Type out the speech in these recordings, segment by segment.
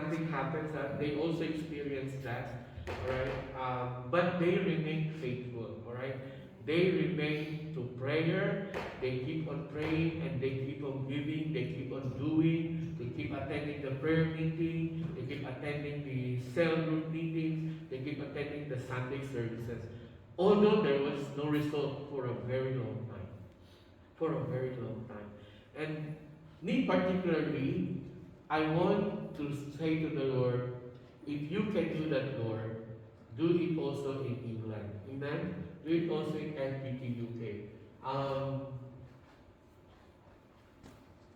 nothing happens, they also experience that. Alright? But they remain faithful. Alright? They remain to prayer, they keep on praying, and they keep on giving, they keep on doing, they keep attending the prayer meeting, they keep attending the cell group meetings, they keep attending the Sunday services. Although there was no result for a very long time. For a very long time. And me particularly, I want to say to the Lord, if you can do that, Lord, do it also in England. Amen? Do it also in LPT UK.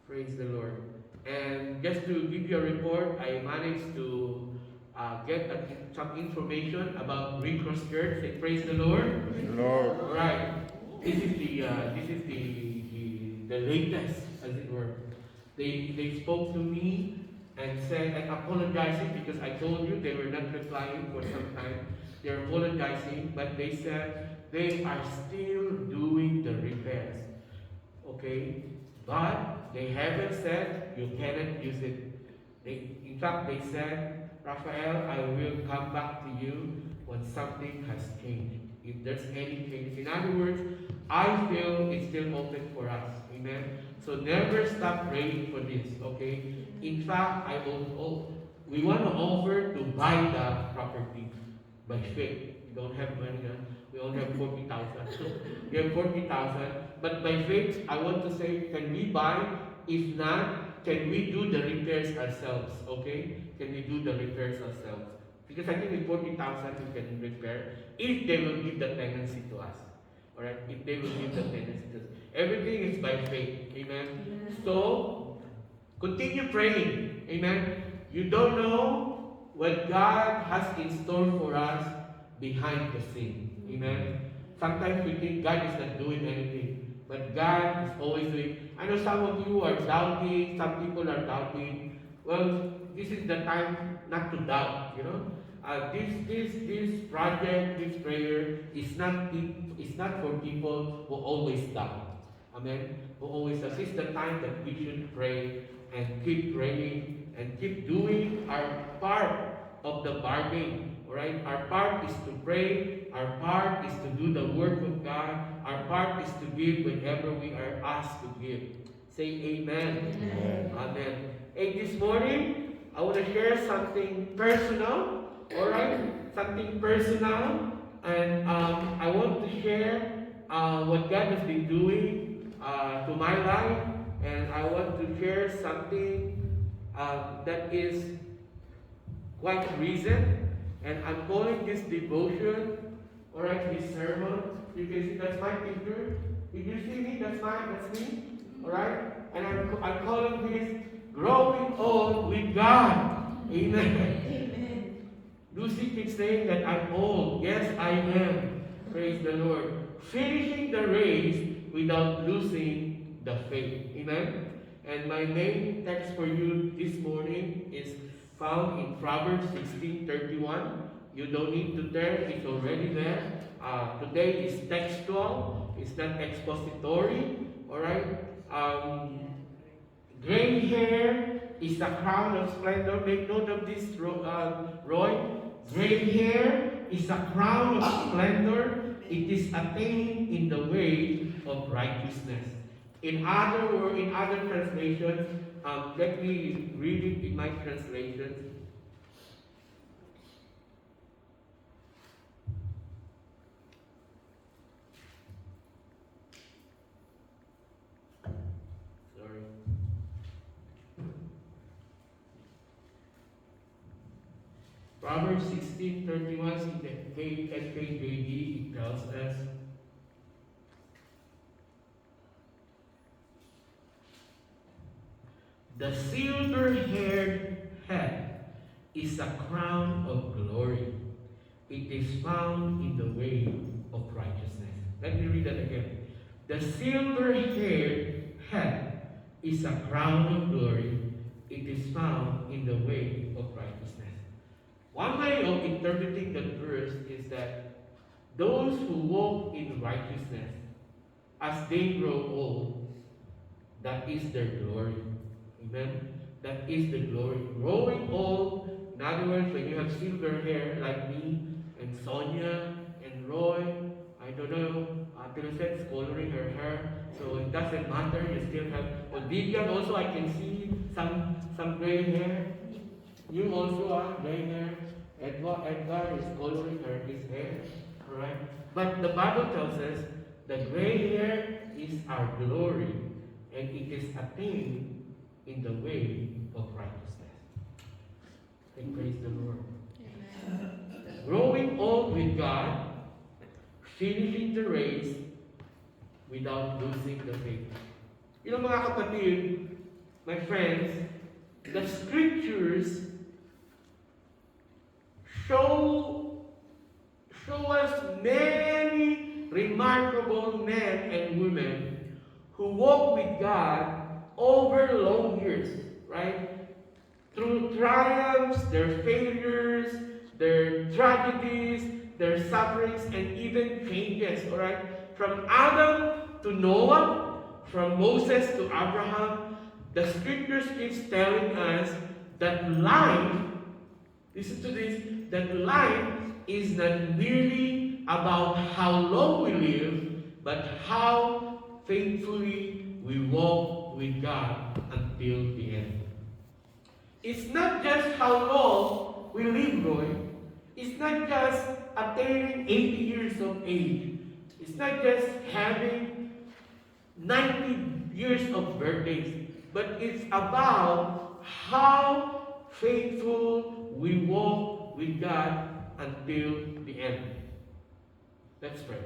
Praise the Lord. And just to give you a report, I managed to get some information about Green Cross Church. Say, praise the Lord. Praise the Lord. All right. This is the latest, as it were. They spoke to me and said, and apologizing because I told you they were not replying for some time. They're apologizing, but they said they are still doing the repairs. Okay? But they haven't said you cannot use it. In fact, they said, Raphael, I will come back to you when something has changed. If there's any change. In other words, I feel it's still open for us. Amen? So never stop praying for this. Okay? In fact, we want to offer to buy the property by faith. We don't have money. We only have 40,000. We have 40,000. But by faith, I want to say, can we buy? If not, can we do the repairs ourselves? Okay? Can we do the repairs ourselves? Because I think with 40,000 we can repair if they will give the tenancy to us. Alright? If they will give the tenancy to us. Everything is by faith. Amen? So, continue praying. Amen? You don't know what God has in store for us behind the scene. Amen? Sometimes we think God is not doing anything. But God is always doing. I know some of you are doubting, some people are doubting. Well, this is the time not to doubt, you know. This project, this prayer is not for people who always doubt. Amen? Who always doubt. This is the time that we should pray and keep praying and keep doing our part of the bargain. Alright? Our part is to pray. Our part is to do the work of God. Our part is to give whenever we are asked to give. Say amen. Amen. Amen. Hey, this morning, I want to share something personal. Alright? Something personal. And I want to share what God has been doing to my life. And I want to share something that is quite recent. And I'm calling this devotion, alright, this sermon. You can see that's my picture. If you see me, that's me. Alright? And I'm calling this Growing Old with God. Amen. Amen. Lucy keeps saying that I'm old. Yes, I am. Praise the Lord. Finishing the race without losing the faith. Amen. And my main text for you this morning is found in Proverbs 16:31. You don't need to turn, it's already there. Today is textual, it's not expository. Alright? Gray hair is the crown of splendor. Make note of this, Roy. Gray hair is a crown of splendor. It is attained in the way of righteousness. In other translations, let me read it in my translation. Sorry. Proverbs 16:31 in the KJV, it tells us, the silver-haired head is a crown of glory. It is found in the way of righteousness. Let me read that again. The silver-haired head is a crown of glory. It is found in the way of righteousness. One way of interpreting that verse is that those who walk in righteousness, as they grow old, that is their glory. Amen? That is the glory. Growing old other words, when you have silver hair like me and Sonia and Roy, I don't know, Piloset's coloring her hair, so it doesn't matter. You still have. Well, Vivian also, I can see some gray hair. You also are gray hair. Edgar is coloring his hair. Alright? But the Bible tells us the gray hair is our glory, and it is attained in the way of righteousness. And praise the Lord. Amen. Growing old with God, finishing the race without losing the faith. You know mga kapatid, my friends, the scriptures show us many remarkable men and women who walk with God over long years, right? Through triumphs, their failures, their tragedies, their sufferings, and even changes, alright? From Adam to Noah, from Moses to Abraham, the scriptures keeps telling us that life, listen to this, that life is not merely about how long we live, but how faithfully we walk with God until the end. It's not just how long we live, Roy. It's not just attaining 80 years of age. It's not just having 90 years of birthdays. But it's about how faithful we walk with God until the end. Let's pray.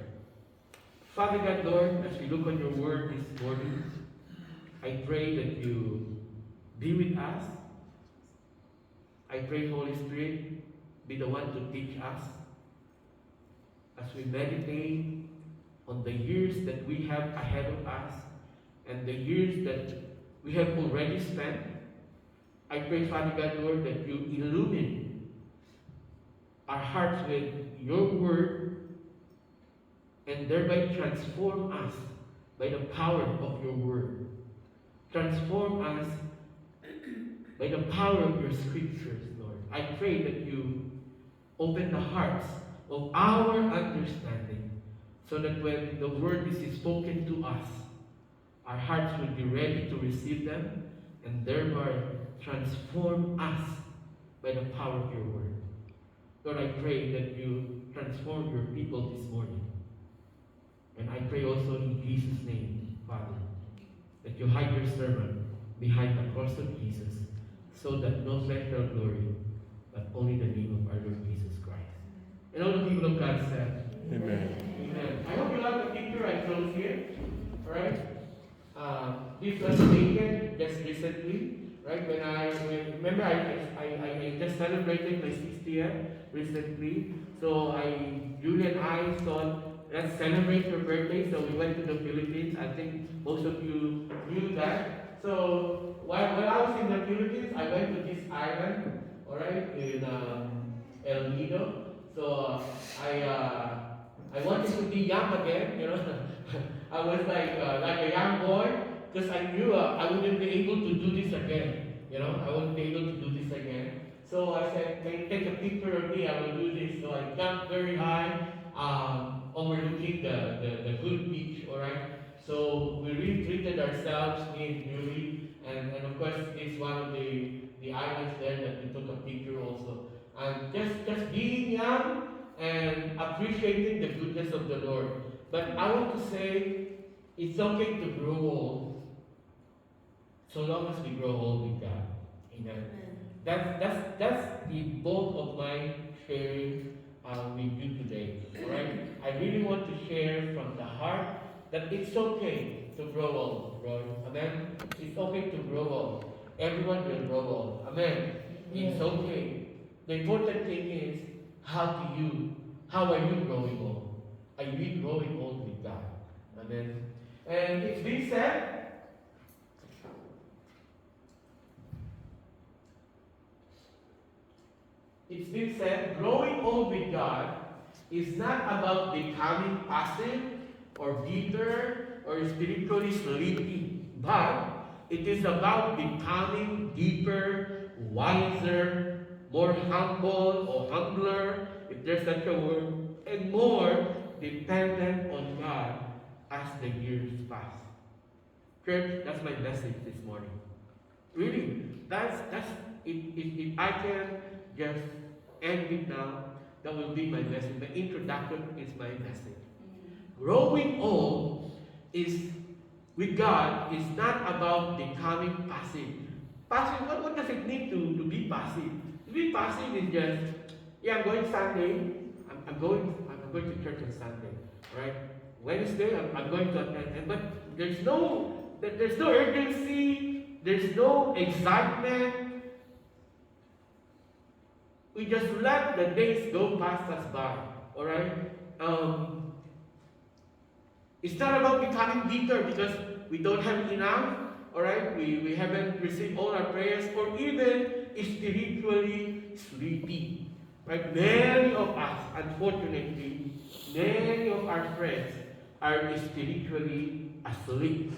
Father God, Lord, as we look on your word this morning, I pray that you be with us. I pray, Holy Spirit, be the one to teach us as we meditate on the years that we have ahead of us and the years that we have already spent. I pray, Father God, Lord, that you illumine our hearts with your word and thereby transform us by the power of your word. Transform us by the power of your scriptures, Lord. I pray that you open the hearts of our understanding so that when the word is spoken to us, our hearts will be ready to receive them and thereby transform us by the power of your word. Lord, I pray that you transform your people this morning. And I pray also in Jesus' name, Father, that you hide your servant behind the cross of Jesus so that no flesh shall glory, but only the name of our Lord Jesus Christ. And all the people of God said, Amen. Amen. I hope you like the picture I close here. Alright? This was taken just recently. Right? Remember I just celebrated my 60th recently. So Julie and I thought, let's celebrate your birthday. So we went to the Philippines. I think most of you knew that. So while I was in the Philippines, I went to this island, alright, in El Nido. So I wanted to be young again, you know. I was like a young boy, because I knew I wouldn't be able to do this again. You know, I wouldn't be able to do this again. So I said, can you take a picture of me? I will do this. So I jumped very high, overlooking the good beach, alright? So we really treated ourselves, me and Julie, and of course it's one of the islands there that we took a picture also. And just being young and appreciating the goodness of the Lord. But I want to say, it's okay to grow old, so long as we grow old with God. Amen. That's the bulk of my sharing with you today. Alright? I really want to share from the heart that it's okay to grow old, Roy. Amen? It's okay to grow old. Everyone will grow old. Amen? It's okay. The important thing is, how are you growing old? Are you growing old with God? Amen? And it's been said, growing old with God is not about becoming passive or bitter or spiritually sleepy, but it is about becoming deeper, wiser, more humble or humbler, if there's such a word, and more dependent on God as the years pass. Church, that's my message this morning. Really, that's if I can just end it now, that will be my message. The introduction is my message. Growing old is with God is not about becoming passive. Passive, what does it mean to be passive? To be passive is just, yeah, I'm going Sunday. I'm going to church on Sunday, right? Wednesday, I'm going to attend, but there's no urgency, there's no excitement. We just let the days go past us by, all right? It's not about becoming bitter because we don't have enough, all right? We haven't received all our prayers, or even spiritually sleepy, right? Many of us, unfortunately, many of our friends are spiritually asleep,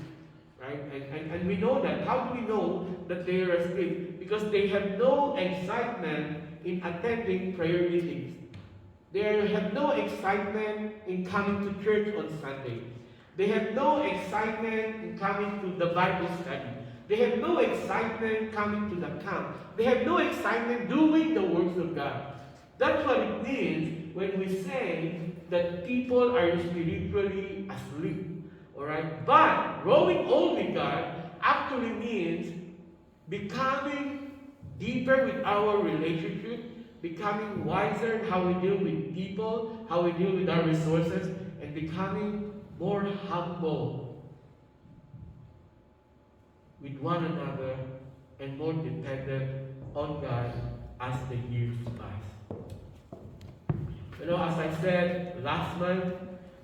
right? And we know that. How do we know that they are asleep? Because they have no excitement in attending prayer meetings. They have no excitement in coming to church on Sunday. They have no excitement in coming to the Bible study. They have no excitement coming to the camp. They have no excitement doing the works of God. That's what it means when we say that people are spiritually asleep. Alright? But growing old with God actually means becoming deeper with our relationship, becoming wiser in how we deal with people, how we deal with our resources, and becoming more humble with one another and more dependent on God as the years pass. You know, as I said last month,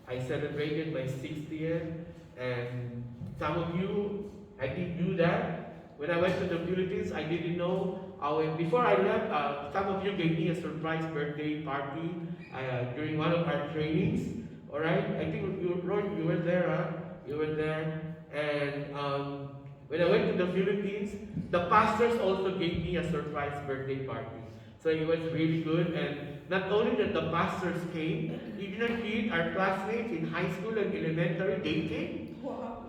I celebrated my 60th, and some of you, I didn't do that. When I went to the Philippines, I didn't know. Before I left, some of you gave me a surprise birthday party during one of our trainings. All right, I think you were there, huh? You were there, and when I went to the Philippines, the pastors also gave me a surprise birthday party. So it was really good, and not only that the pastors came, you didn't see our classmates in high school and elementary, they came. Wow.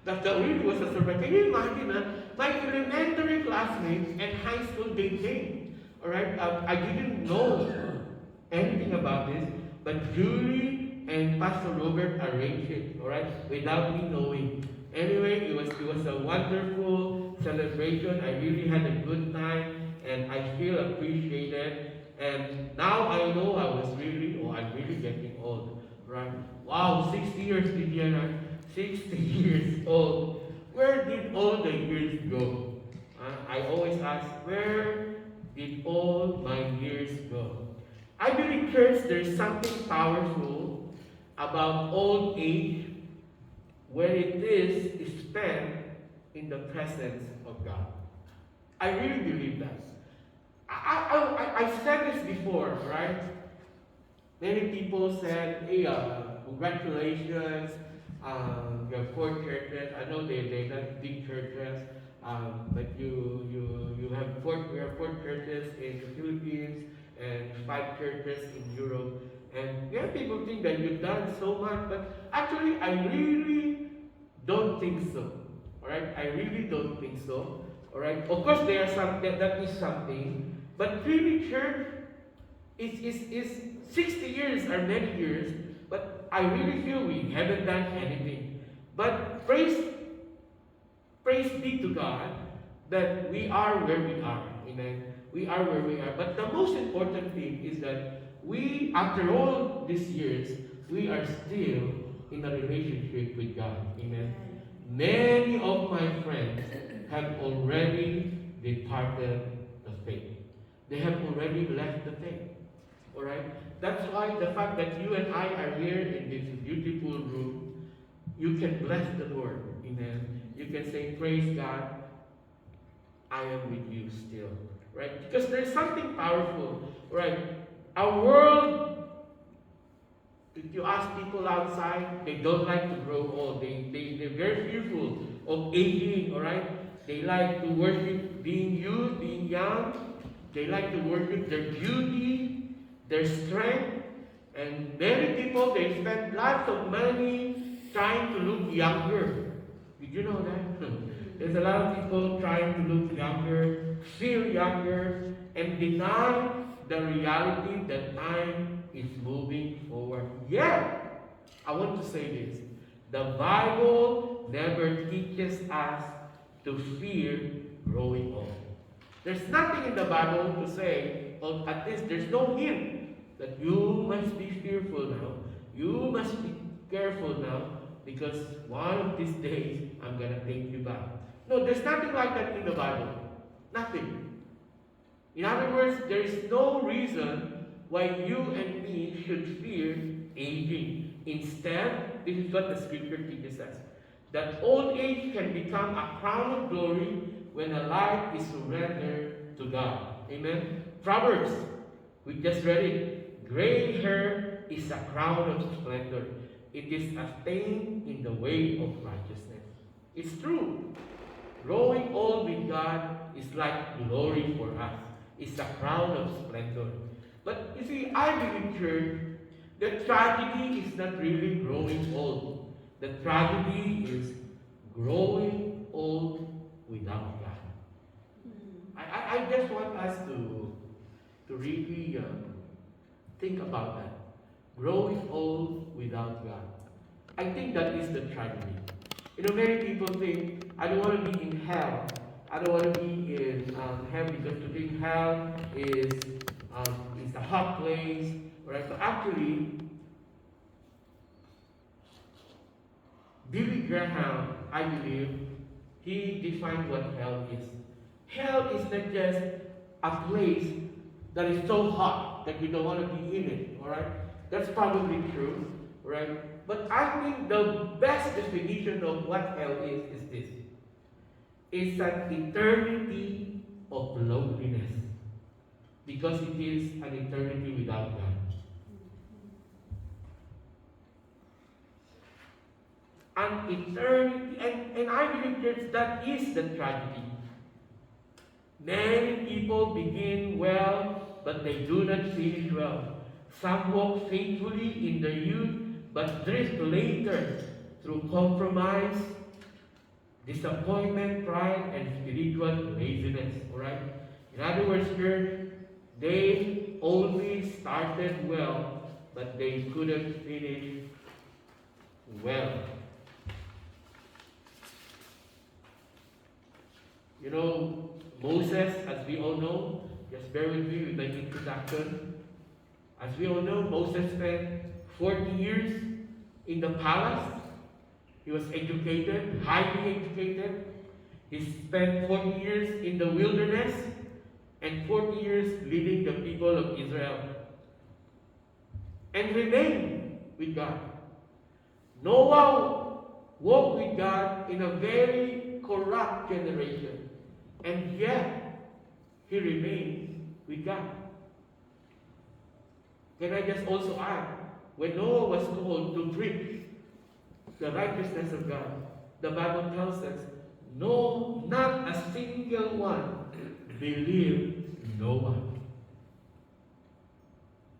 That really was a surprise. Can you imagine that? My elementary classmates and high school, they came. All right, I didn't know anything about this, but Julie and Pastor Robert arranged it. All right, without me knowing. Anyway, it was a wonderful celebration. I really had a good time, and I feel appreciated. And now I know I'm really getting old, right? Wow, 60 years, Indiana, 60 years old. Where did all the years go? I always ask, where did all my years go? I believe, church, there's something powerful about old age when it is spent in the presence of God. I really believe that. I said this before, right? Many people said, hey, congratulations, you have 4 churches. I know they're not big churches, but you have 4 churches in the Philippines and 5 churches in Europe. And yeah, people think that you've done so much, but actually I really don't think so. Alright? I really don't think so. Alright? Of course there are some that is something, but really church is 60 years are many years, but I really feel we haven't done anything. But praise be to God that we are where we are. Amen. We are where we are. But the most important thing is that we, after all these years, we are still in a relationship with God. Amen. Many of my friends have already departed the faith. They have already left the faith. Alright? That's why the fact that you and I are here in this beautiful room, you can bless the Lord. Amen. You can say, praise God, I am with you still. Right? Because there's something powerful. Right? Our world, if you ask people outside, they don't like to grow old. They're very fearful of aging. Alright? They like to worship being youth, being young. They like to worship their beauty, their strength, and many people, they spend lots of money trying to look younger. Did you know that? There's a lot of people trying to look younger, feel younger, and deny the reality that time is moving forward. Yet, I want to say this. The Bible never teaches us to fear growing old. There's nothing in the Bible to say, or at least there's no hint that you must be fearful now. You must be careful now because one of these days I'm going to take you back. No, there's nothing like that in the Bible. Nothing. In other words, there is no reason why you and me should fear aging. Instead, this is what the scripture teaches us. That old age can become a crown of glory when a life is surrendered to God. Amen? Proverbs, we just read it. Gray hair is a crown of splendor. It is a stain in the way of righteousness. It's true. Growing old with God is like glory for us. It's a crown of splendor. But you see, I believe, church, the tragedy is not really growing old. The tragedy is growing old without God. I just want us to really think about that. Growing old without God. I think that is the tragedy. You know, many people think, I don't want to be in hell. I don't want to be in heaven because to be in hell is a hot place. Right? So actually, Billy Graham, I believe, he defined what hell is. Hell is not just a place that is so hot that you don't want to be in it. All right? That's probably true. Right? But I think the best definition of what hell is this. It's an eternity of loneliness. Because it is an eternity without God. An eternity, and I believe that is the tragedy. Many people begin well, but they do not finish well. Some walk faithfully in their youth, but drift later through compromise, disappointment, pride, and spiritual laziness. Alright? In other words, church, they only started well, but they couldn't finish well. You know, Moses, as we all know, just bear with me with my introduction. As we all know, Moses spent 40 years in the palace. He was educated, highly educated. He spent 40 years in the wilderness and 40 years leading the people of Israel. And remained with God. Noah walked with God in a very corrupt generation. And yet, he remained with God. Can I just also add, when Noah was called to preach the righteousness of God, the Bible tells us, no, not a single one believed Noah.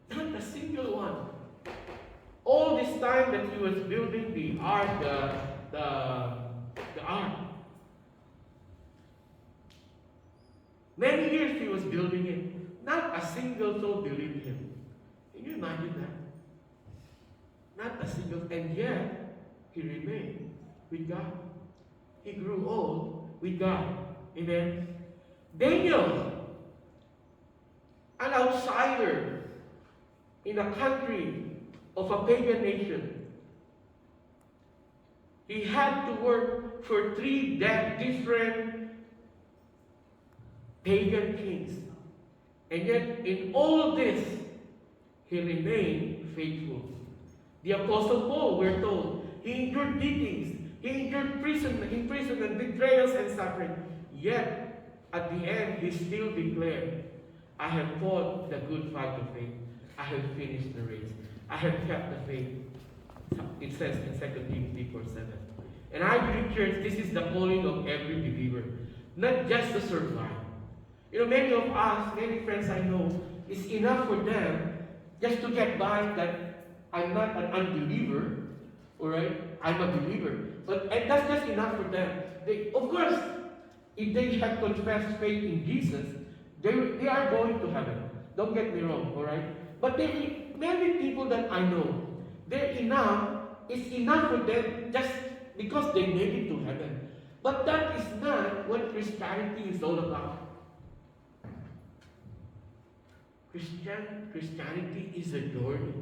Not a single one. All this time that he was building the ark, the ark, many years he was building it. Not a single soul believed him. Can you imagine that? Not a single, and yet he remained with God. He grew old with God. Amen. Daniel, an outsider in a country of a pagan nation. He had to work for 3 different pagan kings. And yet, in all this, he remained faithful. The Apostle Paul, we're told, he endured beatings, he endured imprisonment, betrayals, and suffering. Yet, at the end, he still declared, I have fought the good fight of faith. I have finished the race. I have kept the faith. It says in 2 Timothy 4:7. And I believe, church, this is the calling of every believer. Not just to survive, You know, many of us, many friends I know, it's enough for them just to get by that I'm not an unbeliever, alright? I'm a believer. But and that's just enough for them. They, of course, if they have confessed faith in Jesus, they are going to heaven. Don't get me wrong, alright? But many people that I know, it's enough for them just because they made it to heaven. But that is not what Christianity is all about. Christianity is a journey.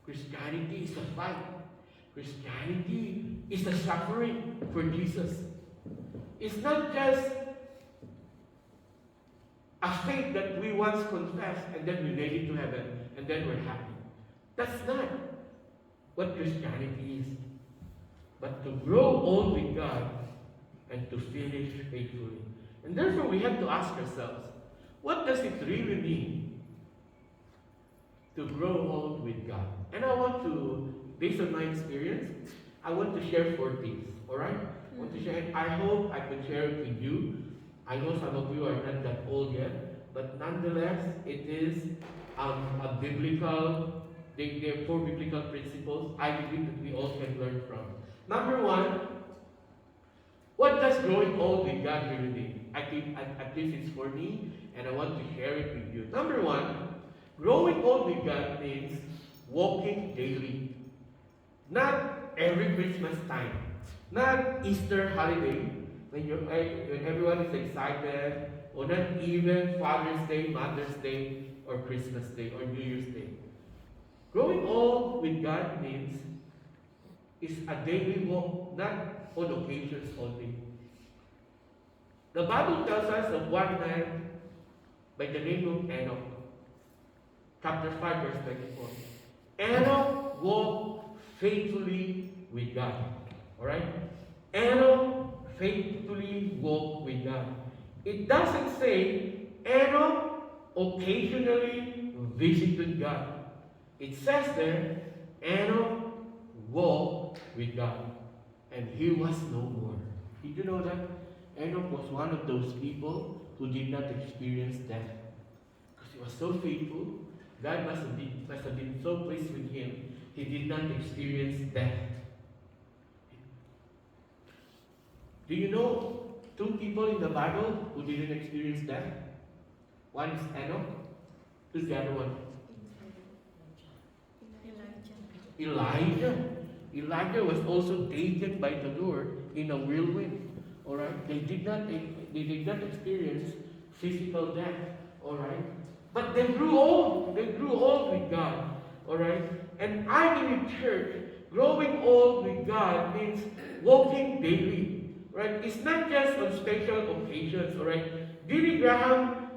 Christianity is a fight. Christianity is a suffering for Jesus. It's not just a faith that we once confessed and then we made it to heaven and then we're happy. That's not what Christianity is. But to grow old with God and to finish faithfully. And therefore we have to ask ourselves, what does it really mean to grow old with God? And I want to, based on my experience, I want to share 4 things. Alright? I want to share. I hope I can share it with you. I know some of you are not that old yet, but nonetheless, it is a biblical, there are 4 biblical principles I believe that we all can learn from. Number 1, what does growing old with God really mean? I think at least it's for me, and I want to share it with you. Number 1, growing old with God means walking daily. Not every Christmas time. Not Easter holiday, when everyone is excited, or not even Father's Day, Mother's Day, or Christmas Day, or New Year's Day. Growing old with God means is a daily walk, not on occasions only. The Bible tells us of one man by the name of Enoch. Chapter 5, verse 24. Enoch walked faithfully with God. Alright? Enoch faithfully walked with God. It doesn't say Enoch occasionally visited God. It says there, Enoch walked with God. And he was no more. Did you know that? Enoch was one of those people who did not experience death. Because he was so faithful, God must have been so pleased with him, he did not experience death. Do you know 2 people in the Bible who didn't experience death? One is Enoch. Who's the other one? Elijah. Elijah was also taken by the Lord in a whirlwind. Alright? They did not experience physical death. Alright? But they grew old. They grew old with God. Alright? And I believe, church, growing old with God means walking daily. Right? It's not just on special occasions. Alright? Billy Graham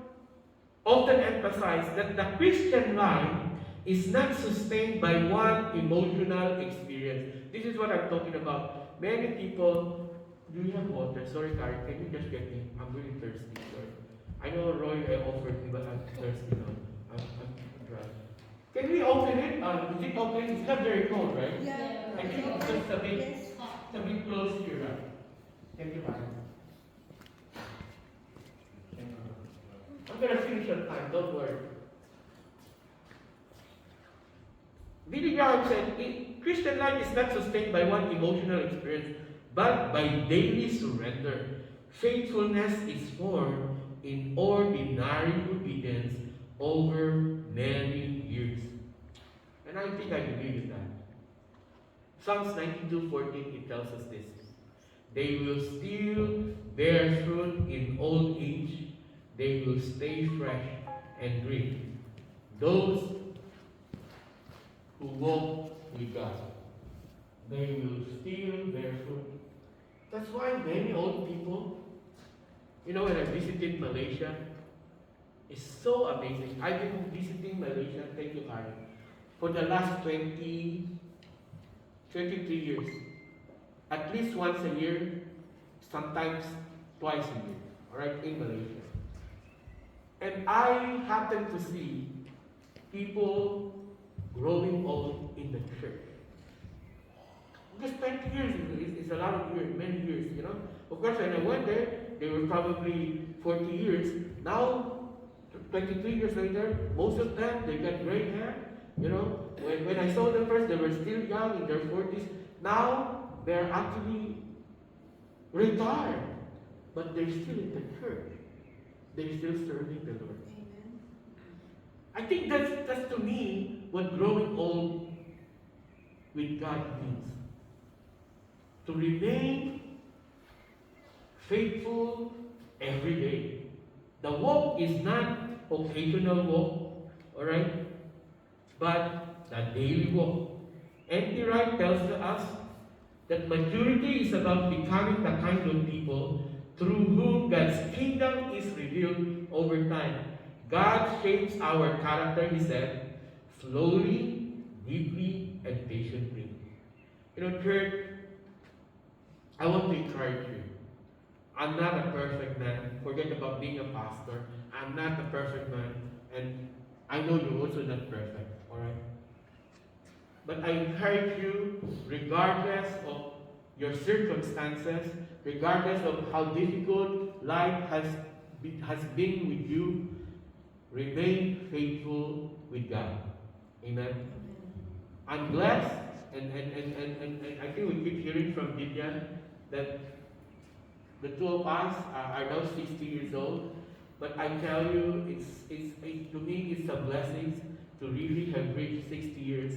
often emphasized that the Christian life is not sustained by one emotional experience. This is what I'm talking about. Many people, do you have water? Sorry, Karen, can you just get me? I'm really thirsty. Sorry. I know Roy offered me, but I'm thirsty now. I'm dry. Can we open it? Is it open? It's not very cold, right? Yeah. I think it's just a bit close here, right? Thank you, Karen. I'm gonna finish on time, don't worry. Billy Graham said, Christian life is not sustained by one emotional experience, but by daily surrender. Faithfulness is formed in ordinary obedience over many years. And I think I believe in that. Psalms 92:14, it tells us this. They will still bear fruit in old age. They will stay fresh and green. Those who walk with God, they will still bear fruit. That's why many old people, when I visited Malaysia, it's so amazing. I've been visiting Malaysia, thank you, Karen, for the last 23 years. At least once a year, sometimes twice a year, alright, in Malaysia. And I happen to see people growing old in the church. Because 20 years is a lot of years, many years, Of course, when I went there, they were probably 40 years, Now, 23 years later, most of them, they got gray hair. You know, when I saw them first, they were still young, in their 40s. Now, they're actually retired. But they're still in the church. They're still serving the Lord. Amen. I think that's to me what growing old with God means. To remain faithful every day. The walk is not occasional walk, alright? But the daily walk. N.T. Wright tells us that maturity is about becoming the kind of people through whom God's kingdom is revealed over time. God shapes our character, he said, slowly, deeply, and patiently. You know, church, I want to encourage you. I'm not a perfect man. Forget about being a pastor. I'm not a perfect man. And I know you're also not perfect. Alright? But I encourage you, regardless of your circumstances, regardless of how difficult life has been with you, remain faithful with God. Amen. I'm blessed, and I think we keep hearing from Gideon that the two of us are now 60 years old. But I tell you, to me, it's a blessing to really have reached 60 years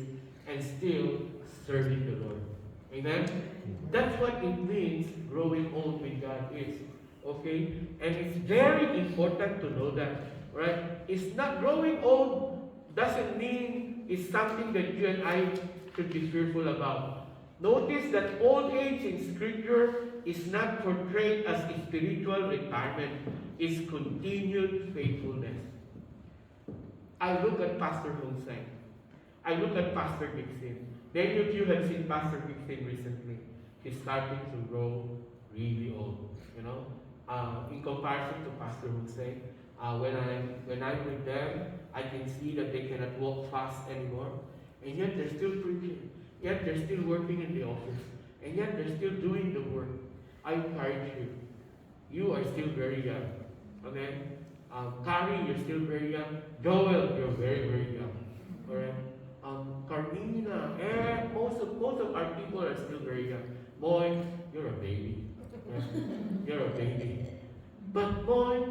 and still serving the Lord. Amen? That's what it means growing old with God is. Okay? And it's very important to know that. Right? It's not growing old doesn't mean it's something that you and I should be fearful about. Notice that old age in Scripture is not portrayed as a spiritual retirement. It's continued faithfulness. I look at Pastor Hong-Sang. I look at Pastor Dixon. Many of you have seen Pastor Dixon recently. He's starting to grow really old. You know, in comparison to Pastor Hong-Sang, when I'm with them, I can see that they cannot walk fast anymore, and yet they're still preaching. Yet they're still working in the office, and yet they're still doing the work. I encourage you. You are still very young. Amen. Carrie, you're still very young. Joel, you're very, very young. Alright. Carmina, most of our people are still very young. Boy, you're a baby. Yeah. You're a baby. But boy,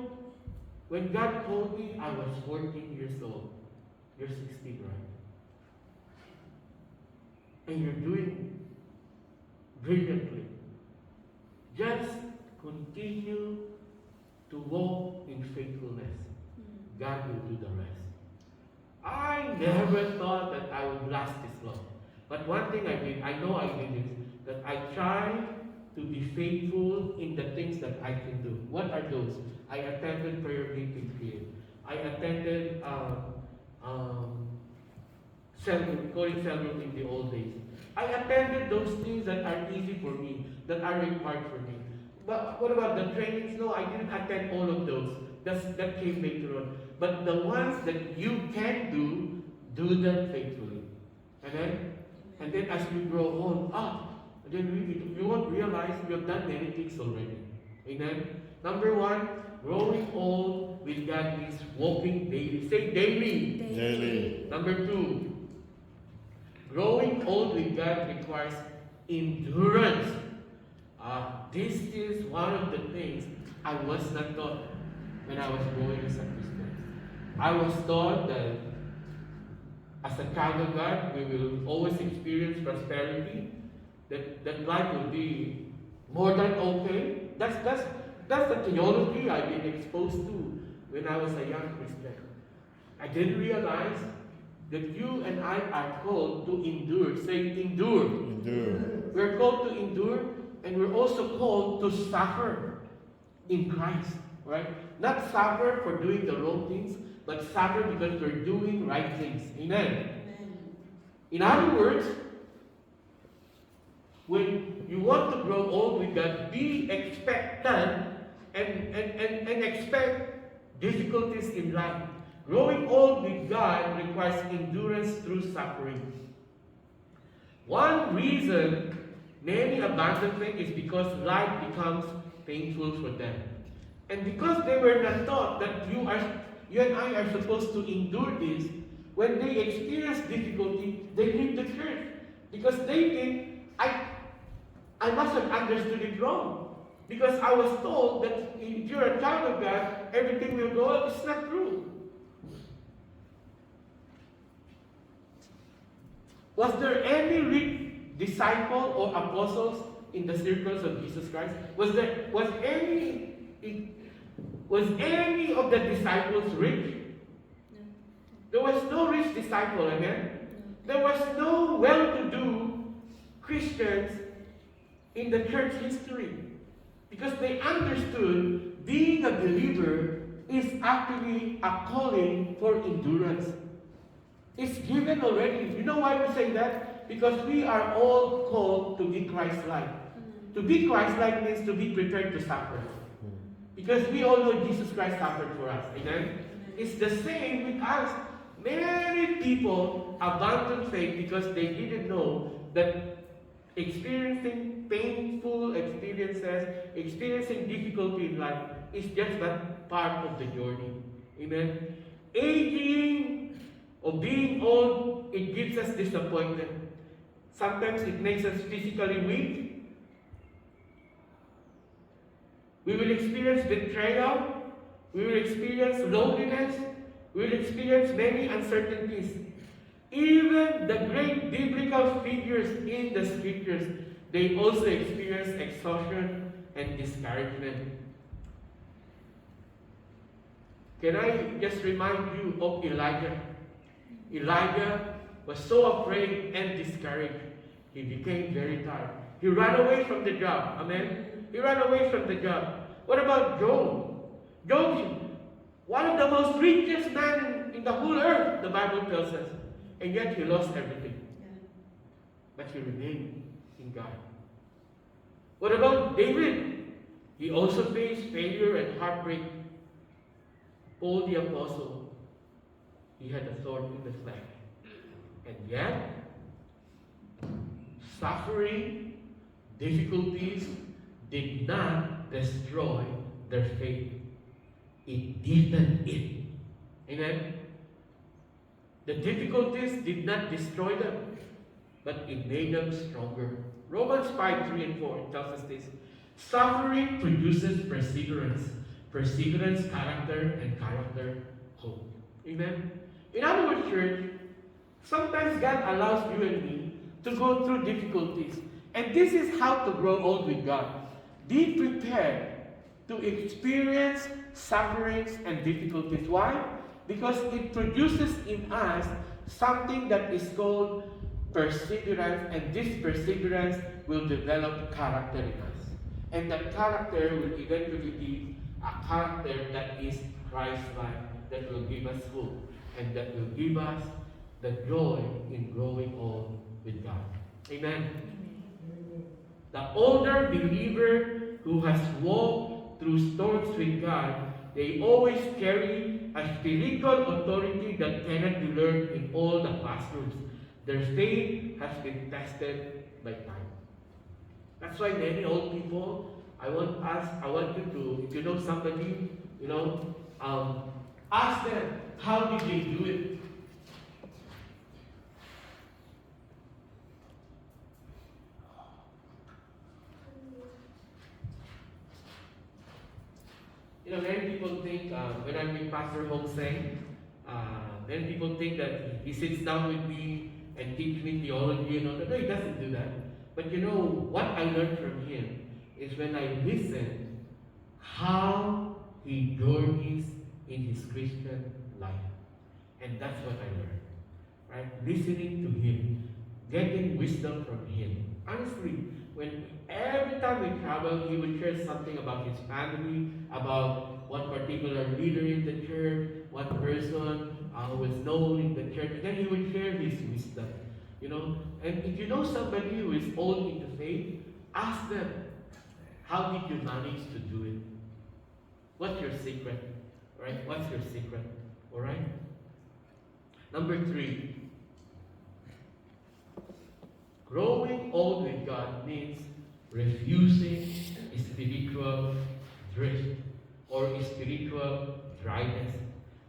when God told me I was 14 years old, you're 16, right? And you're doing brilliantly. Just continue to walk in faithfulness. God will do the rest. I never thought that I would last this long. But one thing I know I did is that I try to be faithful in the things that I can do. What are those? I attended prayer meeting here. I attended cell group, calling cell group in the old days. I attended those things that are easy for me, that are required for me. But what about the trainings? No, I didn't attend all of those. That came later on. But the ones that you can do them faithfully. Amen? And then as we grow old, then we won't realize we have done many things already. Amen? Number one, growing old with God means walking daily. Say daily. Daily. Number two, growing old with God requires endurance. This is one of the things I was not taught when I was growing as a Christian. I was taught that as a child of God, we will always experience prosperity, that life will be more than okay. That's the theology I've been exposed to when I was a young Christian. I didn't realize that you and I are called to endure. Say endure. Endure. We're called to endure, and we're also called to suffer in Christ. Right? Not suffer for doing the wrong things, but suffer because we're doing right things. Amen. In other words, when you want to grow old with God, be expectant and expect difficulties in life. Growing old with God requires endurance through suffering. One reason many abandon faith is because life becomes painful for them. And because they were not taught that you and I are supposed to endure this, when they experience difficulty, they leave the church. Because they think, I must have understood it wrong. Because I was told that if you're a child of God, everything will go up. It's not true. Was there any rich disciple or apostles in the circles of Jesus Christ? Was any of the disciples rich? No. There was no rich disciple, amen? There was no well-to-do Christians in the church history. Because they understood being a believer is actually a calling for endurance. It's given already. You know why we say that? Because we are all called to be Christ-like. To be Christ-like means to be prepared to suffer. Because we all know Jesus Christ suffered for us. Amen? It's the same with us. Many people abandoned faith because they didn't know that experiencing painful experiences, experiencing difficulty in life is just that part of the journey. Amen? Aging or being old, it gives us disappointment. Sometimes it makes us physically weak. We will experience betrayal. We will experience loneliness. We will experience many uncertainties. Even the great biblical figures in the scriptures, they also experience exhaustion and discouragement. Can I just remind you of Elijah? Elijah was so afraid and discouraged. He became very tired. He ran away from the job. Amen? He ran away from the job. What about Job? Job, one of the most richest men in the whole earth, the Bible tells us. And yet he lost everything. But he remained in God. What about David? He also faced failure and heartbreak. Paul the Apostle, he had a thorn in the flesh. And yet, suffering, difficulties did not destroy their faith. It deepened it. Amen? The difficulties did not destroy them, but it made them stronger. Romans 5:3-4 tells us this. Suffering produces perseverance. Perseverance, character, and character, hope. Amen? In other words, church, sometimes God allows you and me to go through difficulties. And this is how to grow old with God. Be prepared to experience sufferings and difficulties. Why? Because it produces in us something that is called perseverance, and this perseverance will develop character in us. And that character will eventually be a character that is Christ-like, that will give us hope, and that will give us the joy in growing old with God. Amen. The older believer who has walked through storms with God, they always carry a spiritual authority that cannot be learned in all the classrooms. Their faith has been tested by time. That's why many old people, I want you to, if you know somebody, ask them, how did they do it? Many people think, when I'm with Pastor Hong Seng, many people think that he sits down with me and teach me theology and all that. No, he doesn't do that. But what I learned from him is when I listen, how he journeys in his Christian life. And that's what I learned. Right? Listening to him, getting wisdom from him. Honestly, every time we travel, he would share something about his family, about what particular leader in the church, what person was known in the church, and then he would share his wisdom. And if you know somebody who is old in the faith, ask them, how did you manage to do it? What's your secret? Right? What's your secret? Alright? Number 3. Growing old with God means refusing spiritual drift or spiritual dryness.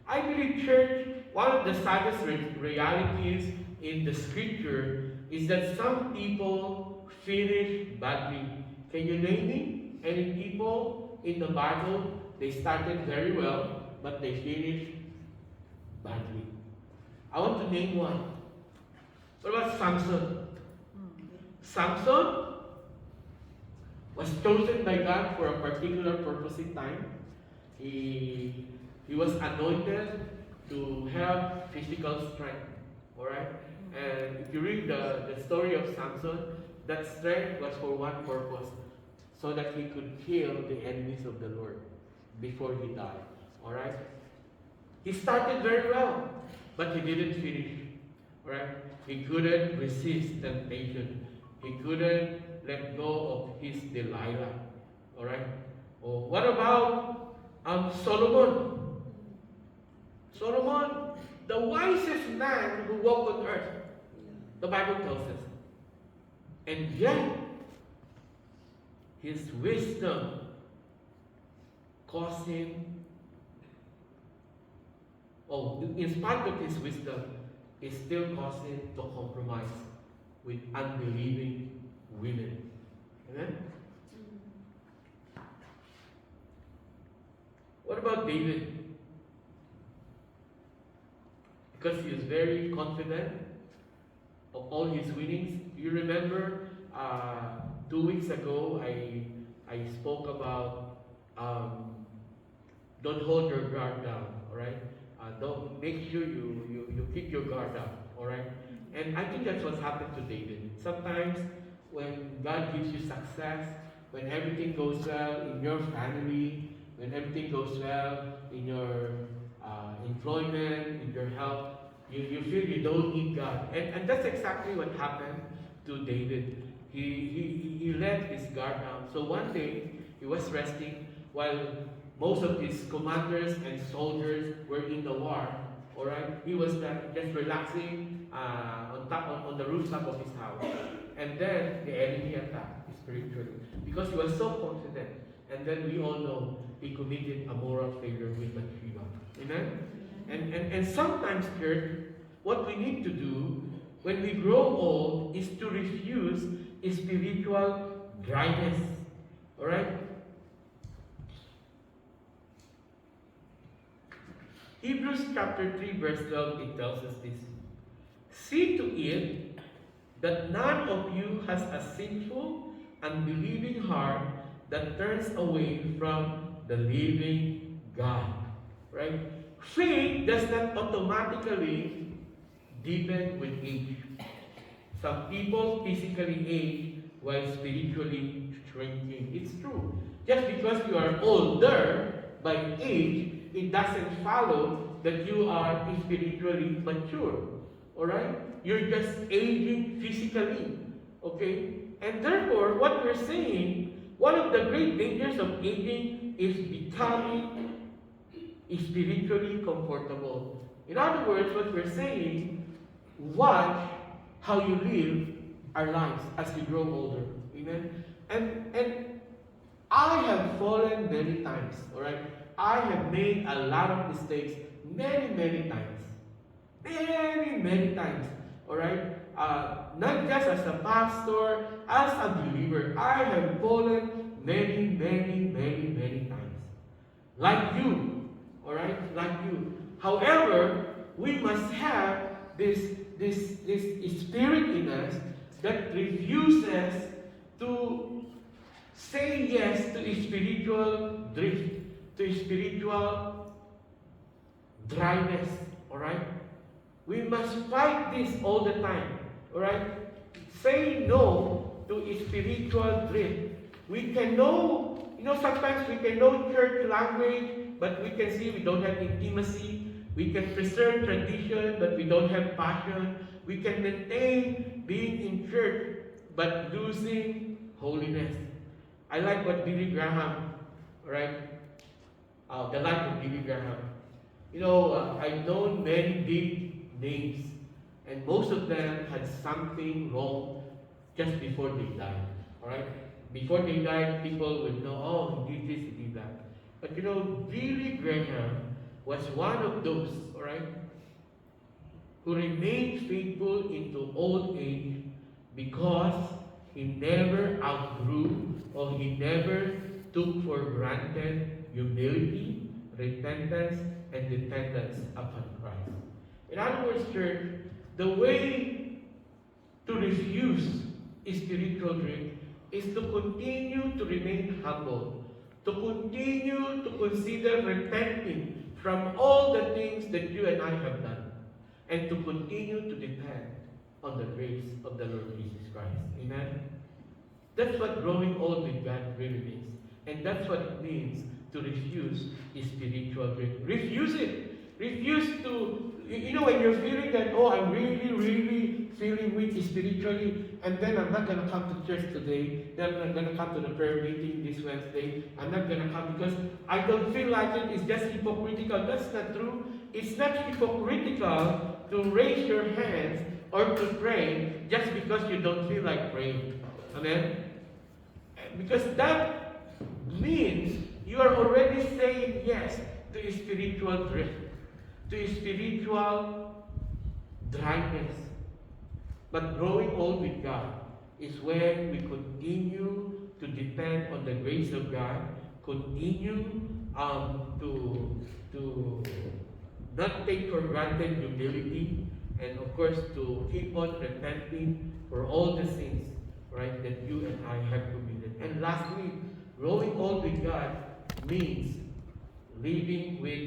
I believe, church, one of the saddest realities in the scripture is that some people finish badly. Can you name me any people in the Bible? They started very well, but they finished badly. I want to name one. What about Samson? Samson was chosen by God for a particular purpose in time. He was anointed to have physical strength. Alright? And if you read the story of Samson, that strength was for one purpose, so that he could kill the enemies of the Lord before he died. Alright? He started very well, but he didn't finish. Alright? He couldn't resist temptation. He couldn't let go of his Delilah. Alright? Oh, what about Solomon? Solomon, the wisest man who walked on earth, the Bible tells us. And yet, his wisdom caused him, in spite of his wisdom, it still caused him to compromise with unbelieving women. Amen? What about David? Because he was very confident of all his winnings. You remember 2 weeks ago I spoke about don't hold your guard down, alright? Don't make sure you keep your guard up, alright? And I think that's what happened to David. Sometimes when God gives you success, when everything goes well in your family, when everything goes well in your employment, in your health, you feel you don't need God. And that's exactly what happened to David. He let his guard down. So one day, he was resting while most of his commanders and soldiers were in the war. Alright? He was just relaxing on the rooftop of his house. And then the enemy attacked spiritually because he was so confident. And then we all know he committed a moral failure with Bathsheba. Amen? And sometimes, church, what we need to do when we grow old is to refuse spiritual dryness. Alright? Hebrews chapter 3 verse 12, it tells us this. See to it that none of you has a sinful, unbelieving heart that turns away from the living God. Right? Faith does not automatically deepen with age. Some people physically age while spiritually shrinking. It's true. Just because you are older by age, it doesn't follow that you are spiritually mature. Alright? You're just aging physically. Okay? And therefore, what we're saying, one of the great dangers of aging is becoming spiritually comfortable. In other words, what we're saying, watch how you live our lives as we grow older. Amen? And I have fallen many times. Alright? I have made a lot of mistakes many times. Many times. Alright? Not just as a pastor, as a believer. I have fallen many times. Like you. Alright? Like you. However, we must have this spirit in us that refuses to say yes to spiritual drift, to spiritual dryness. Alright? We must fight this all the time. Alright? Say no to spiritual drift. We can know, sometimes we can know church language, but we can see we don't have intimacy. We can preserve tradition, but we don't have passion. We can maintain being in church, but losing holiness. I like what Billy Graham, right? The life of Billy Graham. I've known many big names, and most of them had something wrong just before they died. Alright? Before they died, people would know, oh, he did this, he did that. But you know, Billy Graham was one of those, all right, who remained faithful into old age because he never outgrew or he never took for granted humility, repentance, and dependence upon Christ. In other words, church, the way to refuse spiritual drink is to continue to remain humble, to continue to consider repenting from all the things that you and I have done, and to continue to depend on the grace of the Lord Jesus Christ. Amen? That's what growing old with God really means. And that's what it means to refuse spiritual drink. Refuse it. Refuse to, you know, when you're feeling that, oh, I'm really, really feeling weak spiritually, and then I'm not going to come to church today, then I'm not going to come to the prayer meeting this Wednesday, I'm not going to come because I don't feel like it, it's just hypocritical. That's not true. It's not hypocritical to raise your hands or to pray just because you don't feel like praying. Amen? Because that means you are already saying yes to spiritual drift, to spiritual dryness. But growing old with God is when we continue to depend on the grace of God, continue to not take for granted humility, and of course to keep on repenting for all the sins, right, that you and I have committed. And lastly, growing old with God means living with